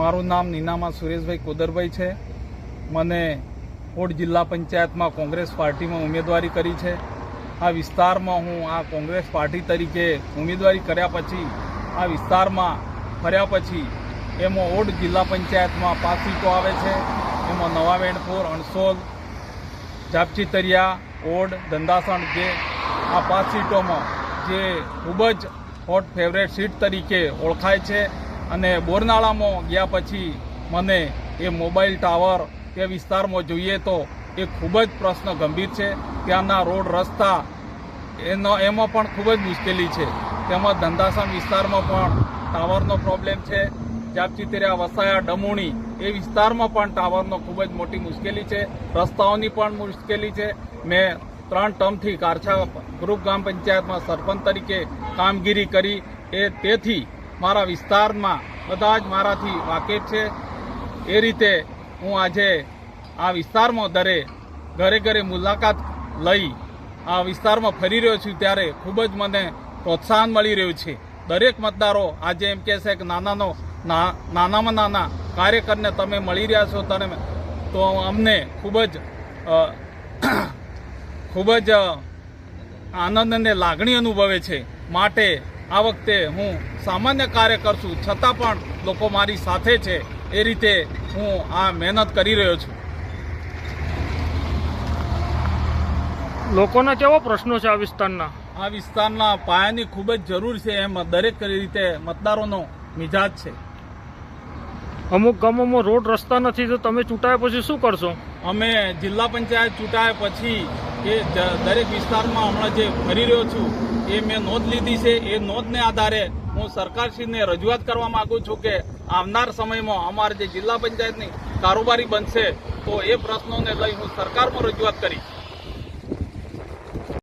મારું નામ નીનામા સુરેશભાઈ કોદરભાઈ છે। મને ઓડ જિલ્લા પંચાયતમાં કોંગ્રેસ પાર્ટીમાં ઉમેદવારી કરી છે। આ વિસ્તારમાં હું આ કોંગ્રેસ પાર્ટી તરીકે ઉમેદવારી કર્યા પછી આ વિસ્તારમાં ફર્યા પછી એમાં ઓડ જિલ્લા પંચાયતમાં 5 સીટો આવે છે। એમાં નવા વેણપુર, અણસોલ, જાપચીતરિયા, ઓડ, ધંધાસણ જે આ 5 સીટોમાં જે ખૂબ જ હોટ ફેવરેટ સીટ તરીકે ઓળખાય છે। અને બોરનાળામાં ગયા પછી મને એ મોબાઈલ ટાવર તે વિસ્તારમાં જોઈએ તો એ ખૂબ જ પ્રશ્ન ગંભીર છે। ત્યાંના રોડ રસ્તા એમાં પણ ખૂબ જ મુશ્કેલી છે। તેમજ ધંધાસણ વિસ્તારમાં પણ ટાવરનો પ્રોબ્લેમ છે। જાપચીતરિયા, વસાયા, ડમુણી એ વિસ્તારમાં પણ ટાવરનો ખૂબ જ મોટી મુશ્કેલી છે। રસ્તાઓની પણ મુશ્કેલી છે। મેં 3 ટર્મથી કારછા ગ્રુપ ગ્રામ પંચાયતમાં સરપંચ તરીકે કામગીરી કરી તેથી મારા વિસ્તારમાં બધા જ મારાથી વાકેફ છે। એ રીતે હું આજે આ વિસ્તારમાં ઘરે ઘરે મુલાકાત લઈ આ વિસ્તારમાં ફરી રહ્યો છું ત્યારે ખૂબ જ મને પ્રોત્સાહન મળી રહ્યું છે। દરેક મતદારો આજે એમ કહે છે કે નાનામાં નાના કાર્યકરને તમે મળી રહ્યા છો તો અમને ખૂબ જ આનંદ અને લાગણી અનુભવે છે। માટે આ વખતે હું સામાન્ય કાર્યકર છું છતાં પણ લોકો મારી સાથે છે। એ રીતે હું આ મહેનત કરી રહ્યો છું। લોકોના કેવા પ્રશ્નો છે આ વિસ્તારના? આ વિસ્તારના પાયાની ખૂબ જ જરૂર છે એમ દરેક રીતે મતદારોનો મિજાજ છે। અમુક ગામોમાં રોડ રસ્તા નથી તો તમે ચૂંટાયા પછી શું કરશો? અમે જિલ્લા પંચાયત ચૂંટાયા પછી એ દરેક વિસ્તારમાં હમણાં જે ફરી રહ્યો છું એ મેં નોંધ લીધી છે। એ નોંધને આધારે હું સરકારશ્રીને રજૂઆત કરવા માંગુ છું કે આવનાર સમયમાં અમારે જે જિલ્લા પંચાયતની કારોબારી બનશે તો એ પ્રશ્નોને લઈ હું સરકારમાં રજૂઆત કરીશ।